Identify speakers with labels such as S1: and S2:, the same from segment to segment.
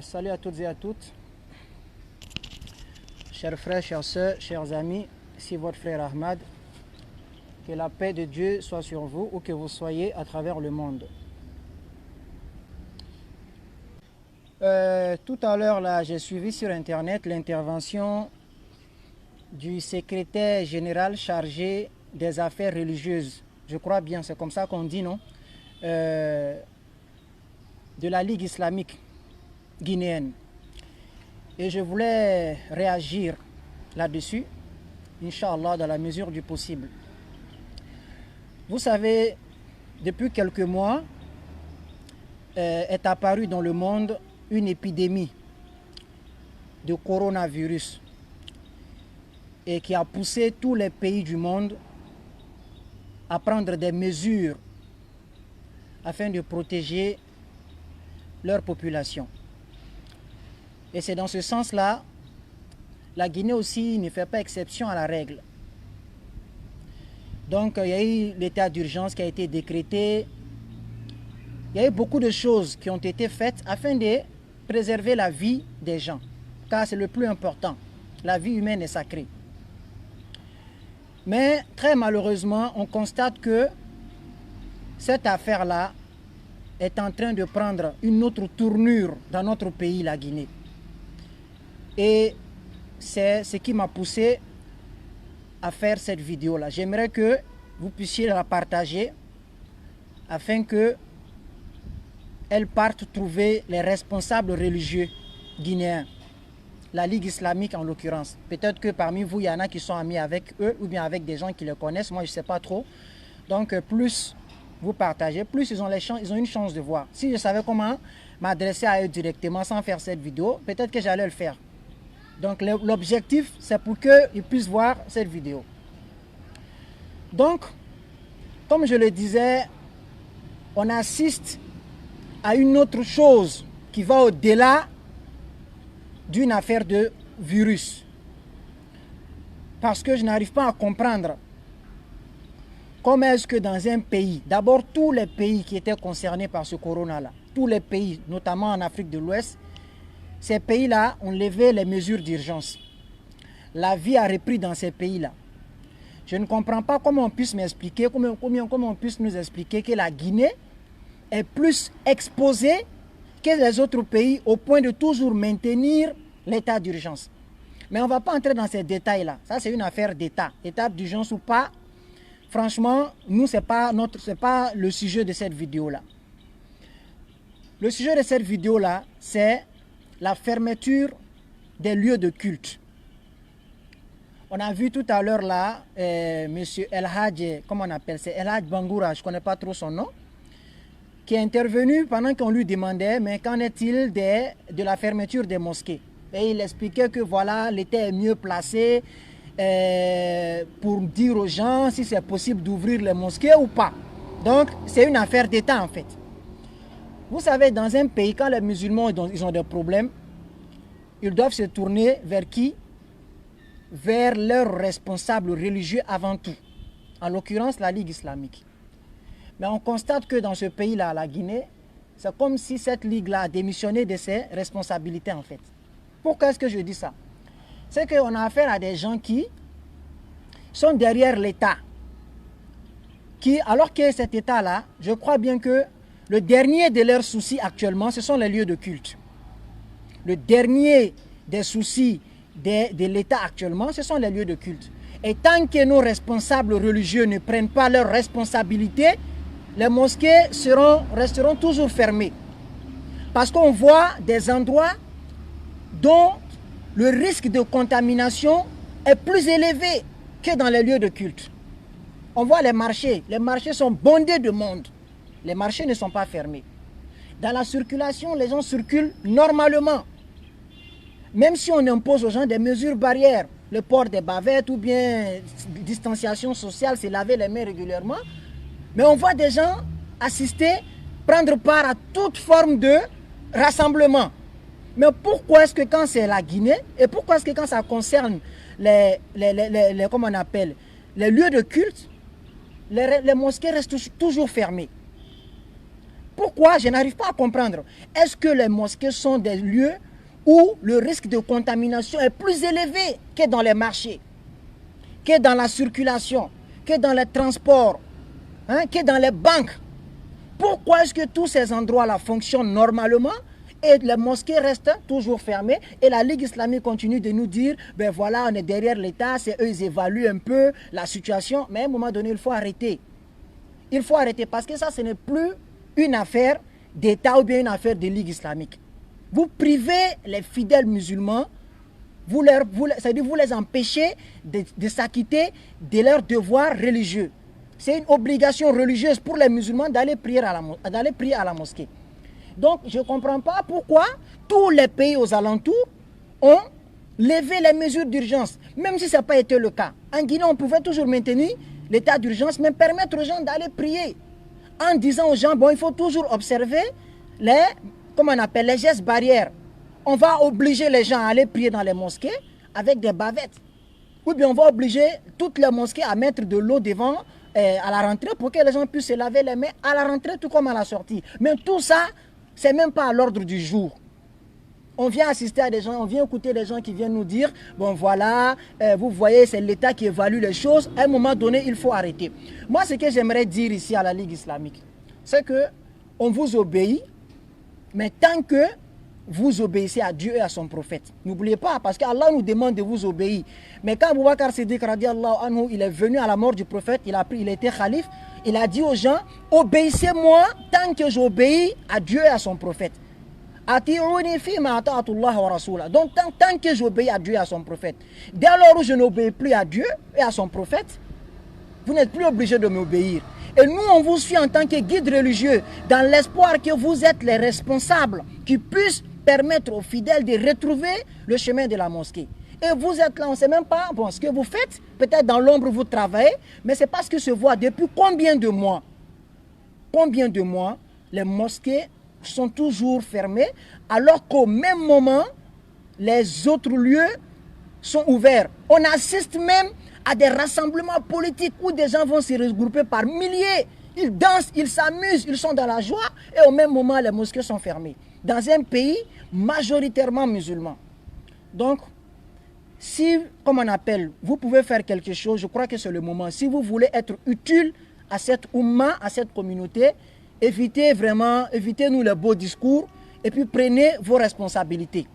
S1: Salut à toutes et à toutes, chers frères, chères sœurs, chers amis, ici votre frère Ahmad. Que la paix de Dieu soit sur vous, où que vous soyez à travers le monde. Tout à l'heure, là, j'ai suivi sur Internet l'intervention du secrétaire général chargé des affaires religieuses. Je crois bien, c'est comme ça qu'on dit, non? De la Ligue islamique guinéenne. Et je voulais réagir là-dessus, Inch'Allah, dans la mesure du possible. Vous savez, depuis quelques mois, est apparue dans le monde une épidémie de coronavirus et qui a poussé tous les pays du monde à prendre des mesures afin de protéger leur population. Et c'est dans ce sens-là, la Guinée aussi ne fait pas exception à la règle. Donc, il y a eu l'état d'urgence qui a été décrété. Il y a eu beaucoup de choses qui ont été faites afin de préserver la vie des gens. Car c'est le plus important. La vie humaine est sacrée. Mais très malheureusement, on constate que cette affaire-là est en train de prendre une autre tournure dans notre pays, la Guinée. Et c'est ce qui m'a poussé à faire cette vidéo-là. J'aimerais que vous puissiez la partager afin que elle parte trouver les responsables religieux guinéens, la Ligue islamique en l'occurrence. Peut-être que parmi vous, il y en a qui sont amis avec eux ou bien avec des gens qui les connaissent. Moi, je ne sais pas trop. Donc, plus vous partagez, plus ils ont une chance de voir. Si je savais comment m'adresser à eux directement sans faire cette vidéo, peut-être que j'allais le faire. Donc l'objectif, c'est pour qu'ils puissent voir cette vidéo. Donc, comme je le disais, on assiste à une autre chose qui va au-delà d'une affaire de virus. Parce que je n'arrive pas à comprendre comment est-ce que dans un pays, d'abord tous les pays qui étaient concernés par ce corona-là, tous les pays, notamment en Afrique de l'Ouest, ces pays-là ont levé les mesures d'urgence. La vie a repris dans ces pays-là. Je ne comprends pas comment on puisse m'expliquer, comment on puisse nous expliquer que la Guinée est plus exposée que les autres pays au point de toujours maintenir l'état d'urgence. Mais on ne va pas entrer dans ces détails-là. Ça, c'est une affaire d'État. État d'urgence ou pas, franchement, nous, ce n'est pas le sujet de cette vidéo-là. Le sujet de cette vidéo-là, c'est la fermeture des lieux de culte. On a vu tout à l'heure là, monsieur El Hadj, comment on appelle, c'est El Hadj Bangoura, je ne connais pas trop son nom, qui est intervenu pendant qu'on lui demandait, mais qu'en est-il de la fermeture des mosquées? Et il expliquait que voilà, l'État est mieux placé pour dire aux gens si c'est possible d'ouvrir les mosquées ou pas. Donc, c'est une affaire d'État en fait. Vous savez, dans un pays, quand les musulmans ils ont des problèmes, ils doivent se tourner vers qui? Vers leurs responsables religieux avant tout. En l'occurrence, la Ligue islamique. Mais on constate que dans ce pays-là, la Guinée, c'est comme si cette Ligue-là a démissionné de ses responsabilités en fait. Pourquoi est-ce que je dis ça? C'est qu'on a affaire à des gens qui sont derrière l'État. Alors que cet État-là, je crois bien que le dernier de leurs soucis actuellement, ce sont les lieux de culte. Le dernier des soucis de l'État actuellement, ce sont les lieux de culte. Et tant que nos responsables religieux ne prennent pas leurs responsabilités, les mosquées resteront toujours fermées. Parce qu'on voit des endroits dont le risque de contamination est plus élevé que dans les lieux de culte. On voit les marchés sont bondés de monde. Les marchés ne sont pas fermés. Dans la circulation, les gens circulent normalement. Même si on impose aux gens des mesures barrières, le port des bavettes ou bien distanciation sociale, c'est laver les mains régulièrement. Mais on voit des gens prendre part à toute forme de rassemblement. Mais pourquoi est-ce que quand c'est la Guinée, et pourquoi est-ce que quand ça concerne comment on appelle, les lieux de culte, les mosquées restent toujours fermées? Pourquoi? Je n'arrive pas à comprendre. Est-ce que les mosquées sont des lieux où le risque de contamination est plus élevé que dans les marchés, que dans la circulation, que dans les transports, que dans les banques? Pourquoi est-ce que tous ces endroits-là fonctionnent normalement et les mosquées restent toujours fermées et la Ligue islamique continue de nous dire, ben voilà, on est derrière l'État, c'est eux, ils évaluent un peu la situation, mais à un moment donné, il faut arrêter. Il faut arrêter parce que ça, ce n'est plus une affaire d'État ou bien une affaire de Ligue islamique. Vous privez les fidèles musulmans, c'est-à-dire vous les empêchez de s'acquitter de leurs devoirs religieux. C'est une obligation religieuse pour les musulmans d'aller prier à la mosquée. Donc, je ne comprends pas pourquoi tous les pays aux alentours ont levé les mesures d'urgence, même si ça n'a pas été le cas. En Guinée, on pouvait toujours maintenir l'état d'urgence, mais permettre aux gens d'aller prier. En disant aux gens, bon, il faut toujours observer les gestes barrières. On va obliger les gens à aller prier dans les mosquées avec des bavettes. Ou bien on va obliger toutes les mosquées à mettre de l'eau devant à la rentrée pour que les gens puissent se laver les mains à la rentrée tout comme à la sortie. Mais tout ça, c'est même pas à l'ordre du jour. On vient assister à des gens, on vient écouter des gens qui viennent nous dire, bon voilà, vous voyez, c'est l'État qui évalue les choses. À un moment donné, il faut arrêter. Moi, ce que j'aimerais dire ici à la Ligue islamique, c'est que on vous obéit, mais tant que vous obéissez à Dieu et à son prophète. N'oubliez pas, parce qu'Allah nous demande de vous obéir. Mais quand Abu Bakr Siddiq radiallahu anhu, il est venu à la mort du prophète, il était calife, il a dit aux gens, obéissez-moi tant que j'obéis à Dieu et à son prophète. Donc tant que j'obéis à Dieu et à son prophète. Dès lors où je n'obéis plus à Dieu et à son prophète, vous n'êtes plus obligé de m'obéir. Et nous, on vous suit en tant que guide religieux, dans l'espoir que vous êtes les responsables qui puissent permettre aux fidèles de retrouver le chemin de la mosquée. Et vous êtes là, on ne sait même pas ce que vous faites. Peut-être dans l'ombre, vous travaillez, mais c'est parce que se voit depuis combien de mois les mosquées sont toujours fermées, alors qu'au même moment, les autres lieux sont ouverts. On assiste même à des rassemblements politiques où des gens vont se regrouper par milliers. Ils dansent, ils s'amusent, ils sont dans la joie et au même moment, les mosquées sont fermées. Dans un pays majoritairement musulman. Donc, si, comme on appelle, vous pouvez faire quelque chose, je crois que c'est le moment. Si vous voulez être utile à cette oumma, à cette communauté, évitez-nous les beaux discours et puis prenez vos responsabilités.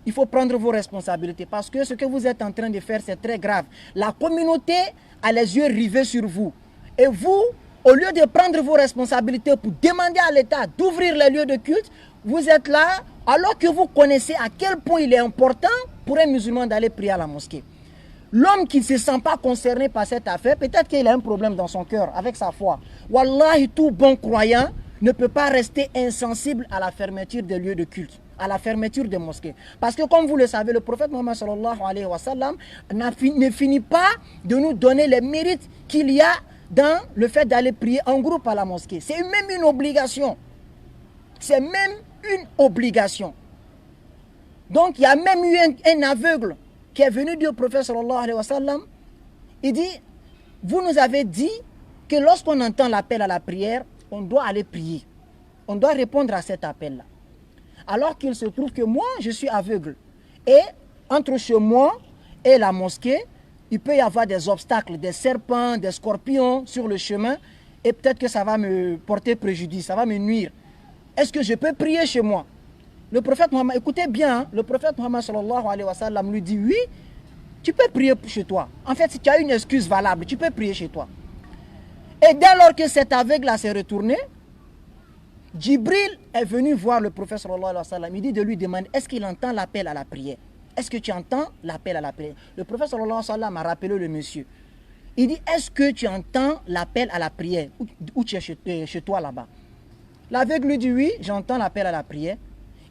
S1: Il faut prendre vos responsabilités parce que ce que vous êtes en train de faire, c'est très grave. La communauté a les yeux rivés sur vous. Et vous, au lieu de prendre vos responsabilités pour demander à l'État d'ouvrir les lieux de culte, vous êtes là alors que vous connaissez à quel point il est important pour un musulman d'aller prier à la mosquée. L'homme qui ne se sent pas concerné par cette affaire, peut-être qu'il a un problème dans son cœur avec sa foi. Wallahi, tout bon croyant ne peut pas rester insensible à la fermeture des lieux de culte, à la fermeture des mosquées. Parce que comme vous le savez, le prophète Mohammed sallallahu alayhi wa sallam ne finit pas de nous donner les mérites qu'il y a dans le fait d'aller prier en groupe à la mosquée. C'est même une obligation. C'est même une obligation. Donc il y a même eu un aveugle qui est venu dire au prophète sallallahu alayhi wa sallam, il dit, vous nous avez dit que lorsqu'on entend l'appel à la prière, on doit aller prier. On doit répondre à cet appel-là. Alors qu'il se trouve que moi, je suis aveugle. Et entre chez moi et la mosquée, il peut y avoir des obstacles, des serpents, des scorpions sur le chemin. Et peut-être que ça va me porter préjudice, ça va me nuire. Est-ce que je peux prier chez moi? Le prophète Mohammed, écoutez bien, le prophète Mohammed sallallahu alayhi wa sallam lui dit, oui, tu peux prier chez toi. En fait, si tu as une excuse valable, tu peux prier chez toi. Et dès lors que cet aveugle s'est retourné, Djibril est venu voir le prophète sallallahu alayhi wa sallam. Il dit de lui demander, est-ce qu'il entend l'appel à la prière? Est-ce que tu entends l'appel à la prière? Le prophète sallallahu alayhi wa sallam a rappelé le monsieur. Il dit, est-ce que tu entends l'appel à la prière? Où tu es chez toi là-bas? L'aveugle lui dit, oui, j'entends l'appel à la prière.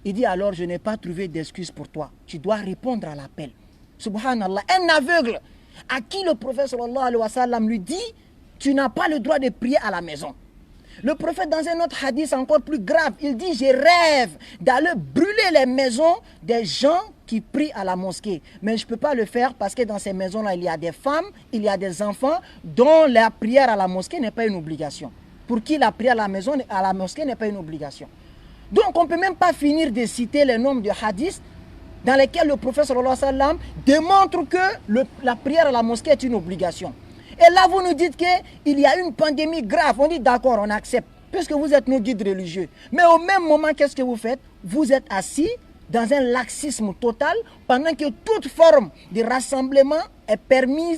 S1: Il dit, alors je n'ai pas trouvé d'excuse pour toi. Tu dois répondre à l'appel. Subhanallah, un aveugle à qui le prophète sallallahu alayhi wa sallam lui dit, tu n'as pas le droit de prier à la maison. Le prophète, dans un autre hadith encore plus grave, il dit, je rêve d'aller brûler les maisons des gens qui prient à la mosquée. Mais je ne peux pas le faire parce que dans ces maisons-là, il y a des femmes, il y a des enfants dont la prière à la mosquée n'est pas une obligation. pour qui la prière à la mosquée n'est pas une obligation. Donc on ne peut même pas finir de citer les nombres de hadiths dans lesquels le prophète sallallahu alayhi wa sallam démontre que la prière à la mosquée est une obligation. Et là vous nous dites qu'il y a une pandémie grave. On dit d'accord, on accepte, puisque vous êtes nos guides religieux. Mais au même moment, qu'est-ce que vous faites? Vous êtes assis dans un laxisme total pendant que toute forme de rassemblement est permise